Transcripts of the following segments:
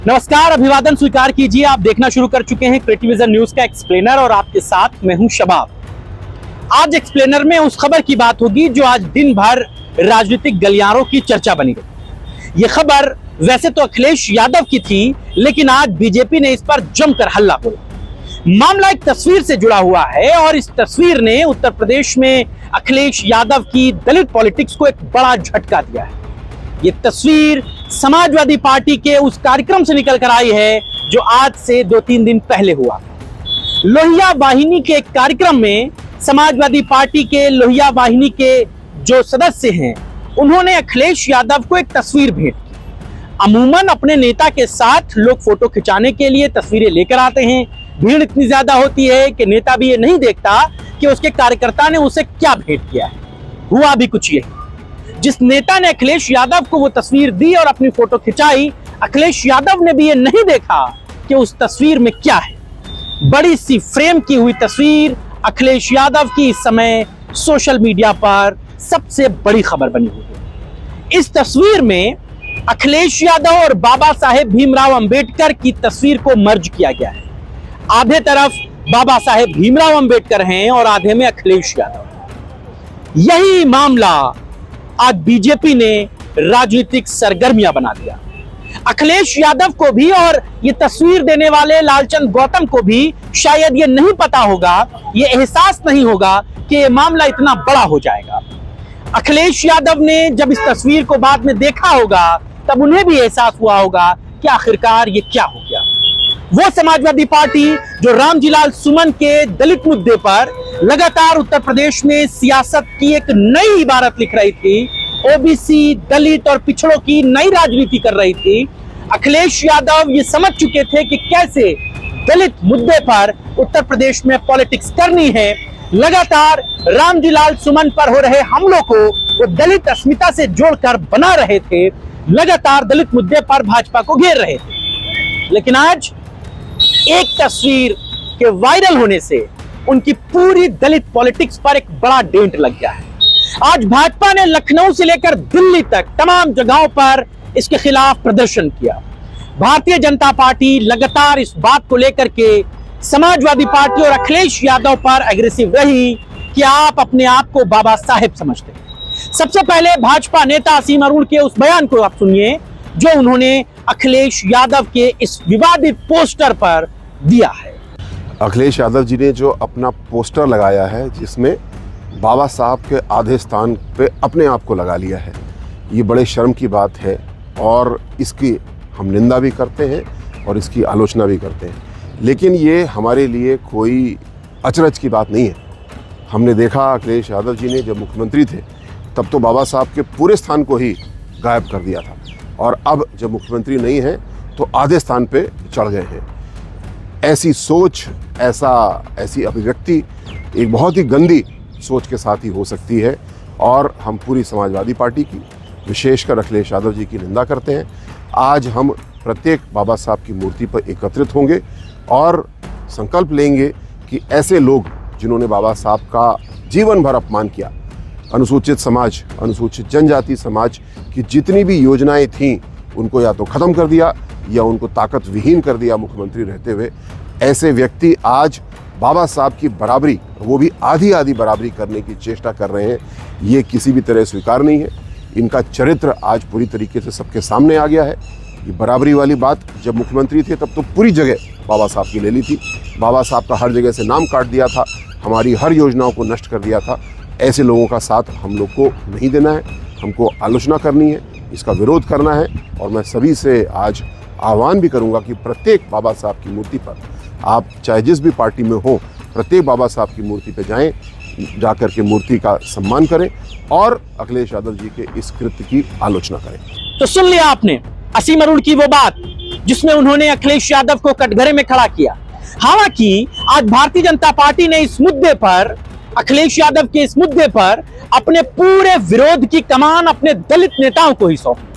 नमस्कार, अभिवादन स्वीकार कीजिए। आप देखना शुरू कर चुके हैं क्रिएटिविजन न्यूज का एक्सप्लेनर और आपके साथ मैं हूं शबाब। आज एक्सप्लेनर में उस खबर की बात होगी जो आज दिन भर राजनीतिक गलियारों की चर्चा बनी रही। ये खबर वैसे तो अखिलेश यादव की थी, लेकिन आज बीजेपी ने इस पर जमकर हल्ला बोला। मामला एक तस्वीर से जुड़ा हुआ है और इस तस्वीर ने उत्तर प्रदेश में अखिलेश यादव की दलित पॉलिटिक्स को एक बड़ा झटका दिया है। ये तस्वीर समाजवादी पार्टी के उस कार्यक्रम से निकल कर आई है जो आज से 2-3 दिन पहले हुआ। लोहिया वाहिनी के एक कार्यक्रम में समाजवादी पार्टी के लोहिया वाहिनी के जो सदस्य हैं, उन्होंने अखिलेश यादव को एक तस्वीर भेंट की। अमूमन अपने नेता के साथ लोग फोटो खिंचाने के लिए तस्वीरें लेकर आते हैं। भीड़ इतनी ज्यादा होती है कि नेता भी ये नहीं देखता कि उसके कार्यकर्ता ने उसे क्या भेंट किया है। हुआ भी कुछ यही। जिस नेता ने अखिलेश यादव को वो तस्वीर दी और अपनी फोटो खिंचाई, अखिलेश यादव ने भी ये नहीं देखा कि उस तस्वीर में क्या है। बड़ी सी फ्रेम की हुई तस्वीर अखिलेश यादव की इस समय सोशल मीडिया पर सबसे बड़ी खबर बनी हुई है। इस तस्वीर में अखिलेश यादव और बाबा साहेब भीमराव अंबेडकर की तस्वीर को मर्ज किया गया है। आधे तरफ बाबा साहेब भीमराव अंबेडकर हैं और आधे में अखिलेश यादव। यही मामला आज बीजेपी ने राजनीतिक सरगर्मियां बना दिया। अखिलेश यादव को भी और ये तस्वीर देने वाले लालचंद गौतम को भी शायद ये नहीं पता होगा, ये एहसास नहीं होगा कि ये मामला इतना बड़ा हो जाएगा। अखिलेश यादव ने जब इस तस्वीर को बाद में देखा होगा, तब उन्हें भी एहसास हुआ होगा कि आखिरकार ये क्या हो गया। वो समाजवादी पार्टी जो रामजीलाल सुमन के दलित मुद्दे पर लगातार उत्तर प्रदेश में सियासत की एक नई इबारत लिख रही थी, ओबीसी, दलित और पिछड़ों की नई राजनीति कर रही थी, अखिलेश यादव ये समझ चुके थे कि कैसे दलित मुद्दे पर उत्तर प्रदेश में पॉलिटिक्स करनी है। लगातार रामजीलाल सुमन पर हो रहे हमलों को वो दलित अस्मिता से जोड़कर बना रहे थे, लगातार दलित मुद्दे पर भाजपा को घेर रहे थे। लेकिन आज एक तस्वीर के वायरल होने से उनकी पूरी दलित पॉलिटिक्स पर एक बड़ा डेंट लग गया है। आज भाजपा ने लखनऊ से लेकर दिल्ली तक तमाम जगहों पर इसके खिलाफ प्रदर्शन किया। भारतीय जनता पार्टी लगातार इस बात को लेकर के समाजवादी पार्टी और अखिलेश यादव पर एग्रेसिव रही कि आप अपने आप को बाबा साहेब समझते हैं। सबसे पहले भाजपा नेता असीम अरुण के उस बयान को आप सुनिए जो उन्होंने अखिलेश यादव के इस विवादित पोस्टर पर दिया है। अखिलेश यादव जी ने जो अपना पोस्टर लगाया है जिसमें बाबा साहब के आधे स्थान पे अपने आप को लगा लिया है, ये बड़े शर्म की बात है और इसकी हम निंदा भी करते हैं और इसकी आलोचना भी करते हैं। लेकिन ये हमारे लिए कोई अचरज की बात नहीं है। हमने देखा अखिलेश यादव जी ने जब मुख्यमंत्री थे तब तो बाबा साहब के पूरे स्थान को ही गायब कर दिया था और अब जब मुख्यमंत्री नहीं है तो आधे स्थान पे चढ़ गए हैं। ऐसी सोच, ऐसी अभिव्यक्ति एक बहुत ही गंदी सोच के साथ ही हो सकती है और हम पूरी समाजवादी पार्टी की, विशेषकर अखिलेश यादव जी की निंदा करते हैं। आज हम प्रत्येक बाबा साहब की मूर्ति पर एकत्रित होंगे और संकल्प लेंगे कि ऐसे लोग जिन्होंने बाबा साहब का जीवन भर अपमान किया, अनुसूचित समाज, अनुसूचित जनजाति समाज की जितनी भी योजनाएं थीं उनको या तो ख़त्म कर दिया या उनको ताकत विहीन कर दिया मुख्यमंत्री रहते हुए। ऐसे व्यक्ति आज बाबा साहब की बराबरी, वो भी आधी आधी बराबरी करने की चेष्टा कर रहे हैं। ये किसी भी तरह स्वीकार नहीं है। इनका चरित्र आज पूरी तरीके से सबके सामने आ गया है। ये बराबरी वाली बात जब मुख्यमंत्री थे तब तो पूरी जगह बाबा साहब की ले ली थी। बाबा साहब का हर जगह से नाम काट दिया था, हमारी हर योजनाओं को नष्ट कर दिया था। ऐसे लोगों का साथ हम लोग को नहीं देना है, हमको आलोचना करनी है, इसका विरोध करना है। और मैं सभी से आज आह्वान भी करूंगा कि प्रत्येक बाबा साहब की मूर्ति पर, आप चाहे जिस भी पार्टी में हो, प्रत्येक बाबा साहब की मूर्ति पे जाएं, जाकर के मूर्ति का सम्मान करें और अखिलेश यादव जी के इस कृत्य की आलोचना करें। तो सुन लिया आपने असीम अरुण की वो बात जिसमें उन्होंने अखिलेश यादव को कटघरे में खड़ा किया। हालांकि आज भारतीय जनता पार्टी ने इस मुद्दे पर, अखिलेश यादव के इस मुद्दे पर अपने पूरे विरोध की कमान अपने दलित नेताओं को ही सौंपी।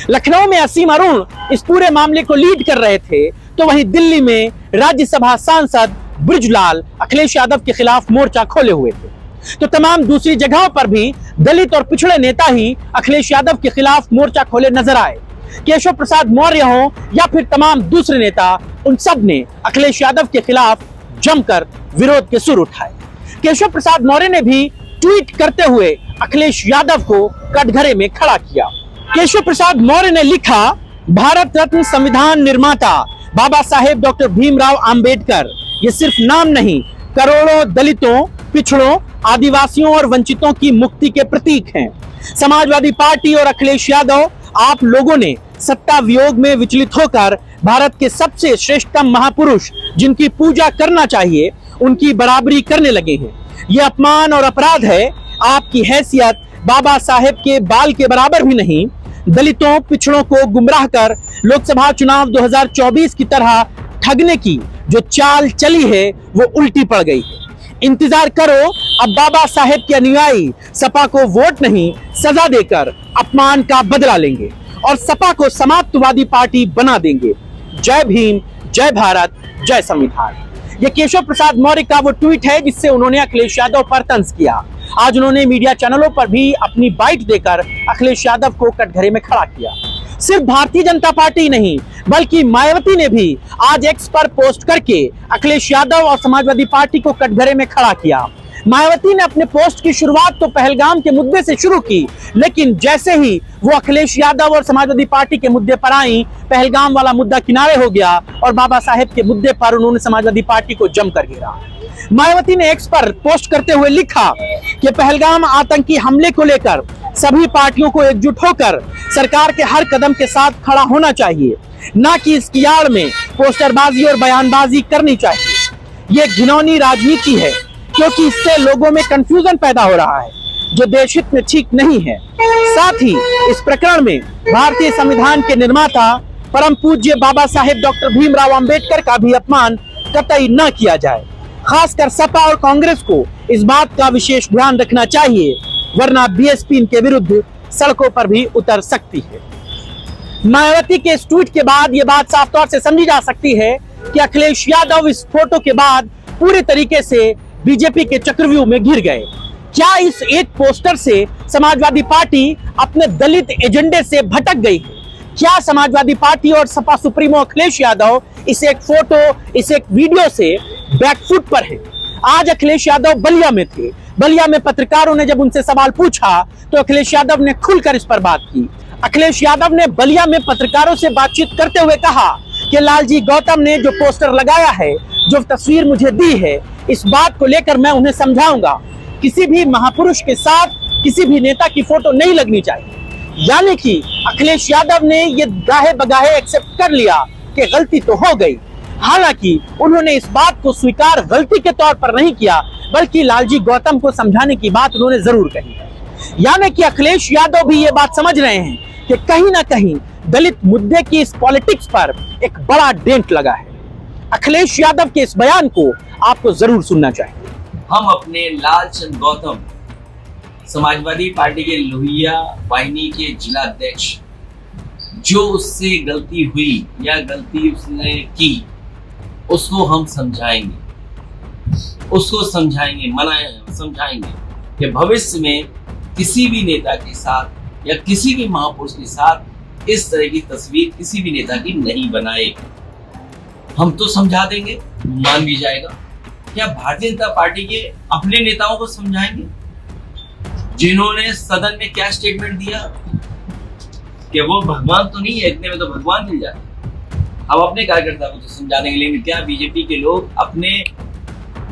लखनऊ में असीम अरुण इस पूरे मामले को लीड कर रहे थे, तो वहीं दिल्ली में राज्यसभा सांसद बृजलाल अखिलेश यादव के खिलाफ मोर्चा खोले हुए थे। तो तमाम दूसरी जगहों पर भी दलित और पिछड़े नेता ही अखिलेश यादव के खिलाफ मोर्चा खोले नजर आए। केशव प्रसाद मौर्य हो या फिर तमाम दूसरे नेता, उन सब ने अखिलेश यादव के खिलाफ जमकर विरोध के सुर उठाए। केशव प्रसाद मौर्य ने भी ट्वीट करते हुए अखिलेश यादव को कटघरे में खड़ा किया। केशव प्रसाद मौर्य ने लिखा, भारत रत्न संविधान निर्माता बाबा साहेब डॉक्टर भीमराव अंबेडकर ये सिर्फ नाम नहीं, करोड़ों दलितों, पिछड़ों, आदिवासियों और वंचितों की मुक्ति के प्रतीक हैं। समाजवादी पार्टी और अखिलेश यादव, आप लोगों ने सत्ता वियोग में विचलित होकर भारत के सबसे श्रेष्ठतम महापुरुष जिनकी पूजा करना चाहिए, उनकी बराबरी करने लगे हैं। यह अपमान और अपराध है। आपकी हैसियत बाबा साहेब के बाल के बराबर भी नहीं। दलितों, पिछड़ों को गुमराह कर लोकसभा चुनाव 2024 की तरह ठगने की जो चाल चली है वो उल्टी पड़ गई है। इंतजार करो, अब बाबा साहेब के अनुयायी सपा को वोट नहीं, सजा देकर अपमान का बदला लेंगे और सपा को समाप्तवादी पार्टी बना देंगे। जय भीम, जय भारत, जय संविधान। ये केशव प्रसाद मौर्य का वो ट्वीट है जिससे उन्होंने अखिलेश यादव पर तंज किया। आज उन्होंने मीडिया चैनलों पर भी अपनी बाइट देकर अखिलेश यादव को कटघरे में खड़ा किया। सिर्फ भारतीय जनता पार्टी नहीं बल्कि मायावती ने भी आज एक्स पर पोस्ट करके अखिलेश यादव और समाजवादी पार्टी को कटघरे में खड़ा किया। मायावती ने अपने पोस्ट की शुरुआत तो पहलगाम के मुद्दे से शुरू की, लेकिन जैसे ही वो अखिलेश यादव और समाजवादी पार्टी के मुद्दे पर आई, पहलगाम वाला मुद्दा किनारे हो गया और बाबा साहेब के मुद्दे पर उन्होंने समाजवादी पार्टी को जमकर घेरा। मायावती ने एक्स पर पोस्ट करते हुए लिखा कि पहलगाम आतंकी हमले को लेकर सभी पार्टियों को एकजुट होकर सरकार के हर कदम के साथ खड़ा होना चाहिए, ना कि इसकी आड़ में पोस्टरबाजी और बयानबाजी करनी चाहिए। ये घिनौनी राजनीति है क्योंकि इससे लोगों में कंफ्यूजन पैदा हो रहा है जो देश हित में ठीक नहीं है। साथ ही इस प्रकरण में भारतीय संविधान के निर्माता परम पूज्य बाबा साहेब डॉक्टर भीमराव अंबेडकर का भी अपमान कतई न किया जाए। खासकर सपा और कांग्रेस को इस बात का विशेष ध्यान रखना चाहिए, वरना बीएसपी इनके विरुद्ध सड़कों पर भी उतर सकती है। मायावती के इस ट्वीट के बाद यह बात साफ तौर से समझी जा सकती है कि अखिलेश यादव इस फोटो के बाद पूरे तरीके से बीजेपी के चक्रव्यूह में घिर गए। क्या इस एक पोस्टर से समाजवादी पार्टी अपने दलित एजेंडे से भटक गई है? क्या समाजवादी पार्टी और सपा सुप्रीमो अखिलेश यादव इस एक फोटो, इस एक वीडियो से बैकफुट पर है? आज अखिलेश यादव बलिया में थे। बलिया में पत्रकारों ने जब उनसे सवाल पूछा तो अखिलेश यादव ने खुलकर इस पर बात की। अखिलेश यादव ने बलिया में पत्रकारों से बातचीत करते हुए कहा कि लालजी गौतम ने जो पोस्टर लगाया है, जो तस्वीर मुझे दी है, इस बात को लेकर मैं उन्हें समझाऊंगा। किसी भी महापुरुष के साथ किसी भी नेता की फोटो नहीं लगनी चाहिए। यानी कि अखिलेश यादव ने ये गाहे बगाहे एक्सेप्ट कर लिया कि गलती तो हो गई। हालांकि उन्होंने इस बात को स्वीकार गलती के तौर पर नहीं किया, बल्कि लालजी गौतम को समझाने की बात उन्होंने जरूर कही। यानी कि अखिलेश यादव भी ये बात समझ रहे हैं कि कहीं ना कहीं दलित मुद्दे की इस पॉलिटिक्स पर एक बड़ा डेंट लगा है। अखिलेश यादव के इस बयान को आपको जरूर सुनना चाहिए। हम अपने लालचंद गौतम समाजवादी पार्टी के लोहिया वाहिनी के जिला अध्यक्ष, जो उससे गलती हुई या गलती उसने की, उसको हम समझाएंगे, उसको समझाएंगे, समझाएंगे कि भविष्य में किसी भी नेता के साथ या किसी भी महापुरुष के साथ इस तरह की तस्वीर किसी भी नेता की नहीं बनाए। हम तो समझा देंगे, मान भी जाएगा। क्या भारतीय जनता पार्टी के अपने नेताओं को समझाएंगे जिन्होंने सदन में क्या स्टेटमेंट दिया कि वो भगवान तो नहीं है, इतने में तो भगवान मिल जाते। अब अपने कार्यकर्ता को तो समझा देंगे, लेकिन क्या बीजेपी के लोग अपने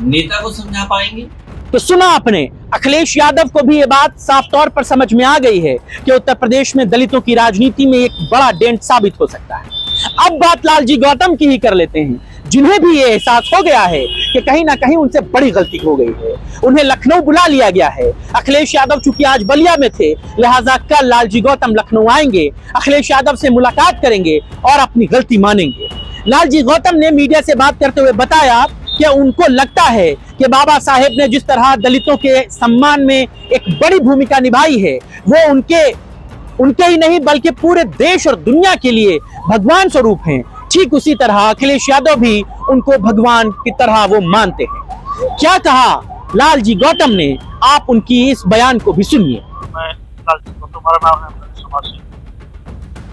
नेता को समझा पाएंगे? तो सुना आपने, अखिलेश यादव को भी ये बात साफ तौर पर समझ में आ गई है कि उत्तर प्रदेश में दलितों की राजनीति में एक बड़ा डेंट साबित हो सकता है। अब बात लालजी गौतम की ही कर लेते हैं, जिन्हें भी ये एहसास हो गया है कि कहीं ना कहीं उनसे बड़ी गलती हो गई है। उन्हें लखनऊ बुला लिया गया है। अखिलेश यादव चूंकि आज बलिया में थे, लिहाजा कल लालजी गौतम लखनऊ आएंगे, अखिलेश यादव से मुलाकात करेंगे और अपनी गलती मानेंगे। लालजी गौतम ने मीडिया से बात करते हुए बताया कि उनको लगता है कि बाबा साहेब ने जिस तरह दलितों के सम्मान में एक बड़ी भूमिका निभाई है, वो उनके ही नहीं बल्कि पूरे देश और दुनिया के लिए भगवान स्वरूप हैं। ठीक उसी तरह अखिलेश यादव भी उनको भगवान की तरह वो मानते हैं। क्या कहा लालजी गौतम ने, आप उनकी इस बयान को भी सुनिए। मैं लालजी गौतम, हमारा नाम है समाज से,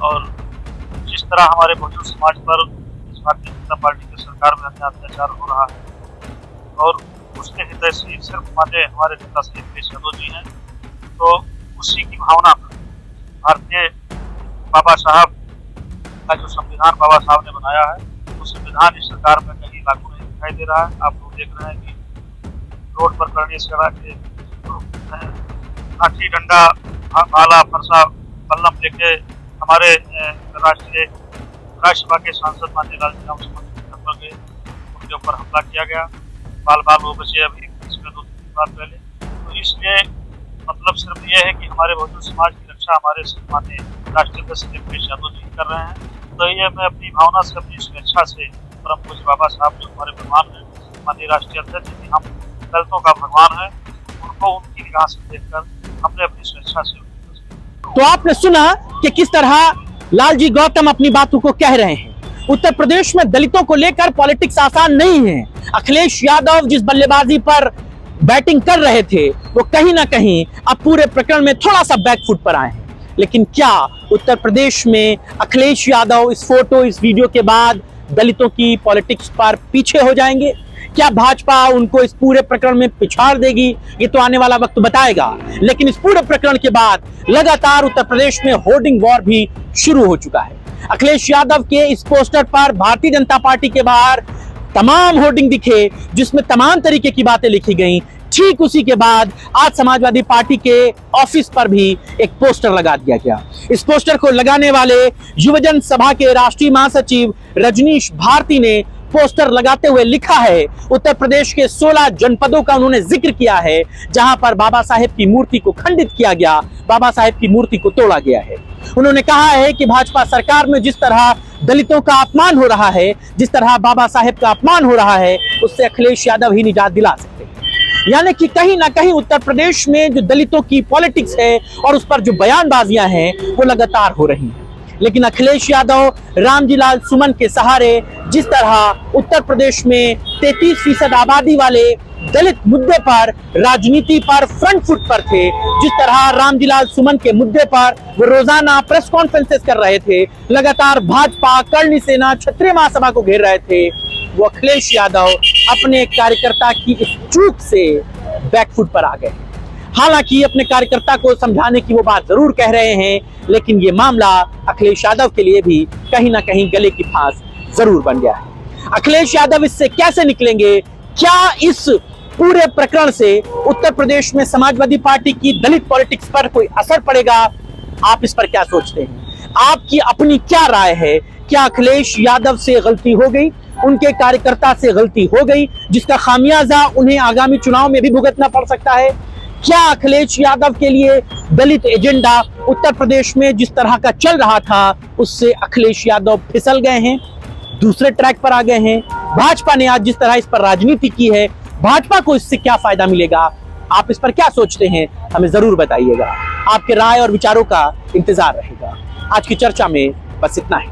और तरह हमारे बहुजन समाज पर इस भारतीय जनता पार्टी की सरकार में अन्याय अत्याचार हो रहा है और उसके हितैषी सिर्फ माने हमारे नेता श्री अखिलेश यादव जी हैं, तो उसी की भावना में भारतीय बाबा साहब का जो संविधान बाबा साहब ने बनाया है, वो संविधान इस सरकार में कहीं लागू नहीं दिखाई दे रहा है। आप लोग देख रहे हैं कि रोड पर करनी सेवा के लाठी डंडा भाला फरसा कलम लेके हमारे राज्यसभा के सांसद माननीय लालजी टंडन के उनके ऊपर हमला किया गया। बाल वो बचे अभी इसमें 2-3 बार पहले। तो इसलिए मतलब सिर्फ ये है कि हमारे बहुजन समाज की रक्षा हमारे माननीय राष्ट्रीय अध्यक्ष अखिलेश यादव जी कर रहे हैं। तो ये मैं अपनी भावना से, अपनी स्वेच्छा से परम पूज्य बाबा साहब जो हमारे भगवान हैं, माननीय राष्ट्रीय अध्यक्ष जी, हम दलितों का भगवान है, उनको उनकी निगाह से देखकर हमने अपनी स्वेच्छा से। तो आपने सुना कि किस तरह लालजी गौतम अपनी बातों को कह रहे हैं। उत्तर प्रदेश में दलितों को लेकर पॉलिटिक्स आसान नहीं है। अखिलेश यादव जिस बल्लेबाजी पर बैटिंग कर रहे थे, वो कहीं ना कहीं अब पूरे प्रकरण में थोड़ा सा बैकफुट पर आए हैं। लेकिन क्या उत्तर प्रदेश में अखिलेश यादव इस फोटो, इस वीडियो के बाद दलितों की पॉलिटिक्स पर पीछे हो जाएंगे? क्या भाजपा उनको इस पूरे प्रकरण में पिछाड़ देगी? ये तो आने वाला वक्त बताएगा। लेकिन इस पूरे प्रकरण के बाद लगातार उत्तर प्रदेश में होर्डिंग वॉर भी शुरू हो चुका है। अखिलेश यादव के इस पोस्टर पर भारतीय जनता पार्टी के बाहर तमाम होर्डिंग दिखे, जिसमें तमाम तरीके की बातें लिखी गई। ठीक उसी के बाद आज समाजवादी पार्टी के ऑफिस पर भी एक पोस्टर लगा दिया गया। इस पोस्टर को लगाने वाले युवजन सभा के राष्ट्रीय महासचिव रजनीश भारती ने पोस्टर लगाते हुए लिखा है, उत्तर प्रदेश के 16 जनपदों का उन्होंने जिक्र किया है जहां पर बाबा साहेब की मूर्ति को खंडित किया गया, बाबा साहेब की मूर्ति को तोड़ा गया है। उन्होंने कहा है कि भाजपा सरकार में जिस तरह दलितों का अपमान हो रहा है, जिस तरह बाबा साहेब का अपमान हो रहा है, उससे अखिलेश यादव ही निजात दिला सकते हैं। यानी कि कहीं ना कहीं उत्तर प्रदेश में जो दलितों की पॉलिटिक्स है और उस पर जो बयानबाजियां हैं वो लगातार हो रही हैं। लेकिन अखिलेश यादव रामजी लाल सुमन के सहारे जिस तरह उत्तर प्रदेश में 33% आबादी वाले दलित मुद्दे पर राजनीति पर फ्रंट फुट पर थे, जिस तरह रामजी लाल सुमन के मुद्दे पर वो रोजाना प्रेस कॉन्फ्रेंसेस कर रहे थे, लगातार भाजपा करणी सेना क्षत्रिय महासभा को घेर रहे थे, वो अखिलेश यादव अपने कार्यकर्ता की इस चूक से बैकफुट पर आ गए। हालांकि अपने कार्यकर्ता को समझाने की वो बात जरूर कह रहे हैं, लेकिन ये मामला अखिलेश यादव के लिए भी कहीं ना कहीं गले की फांस जरूर बन गया है। अखिलेश यादव इससे कैसे निकलेंगे? क्या इस पूरे प्रकरण से उत्तर प्रदेश में समाजवादी पार्टी की दलित पॉलिटिक्स पर कोई असर पड़ेगा? आप इस पर क्या सोचते हैं? आपकी अपनी क्या राय है? क्या अखिलेश यादव से गलती हो गई, उनके कार्यकर्ता से गलती हो गई, जिसका खामियाजा उन्हें आगामी चुनाव में भी भुगतना पड़ सकता है? क्या अखिलेश यादव के लिए दलित एजेंडा उत्तर प्रदेश में जिस तरह का चल रहा था उससे अखिलेश यादव फिसल गए हैं, दूसरे ट्रैक पर आ गए हैं? भाजपा ने आज जिस तरह इस पर राजनीति की है, भाजपा को इससे क्या फायदा मिलेगा? आप इस पर क्या सोचते हैं? हमें जरूर बताइएगा। आपके राय और विचारों का इंतजार रहेगा। आज की चर्चा में बस इतना ही।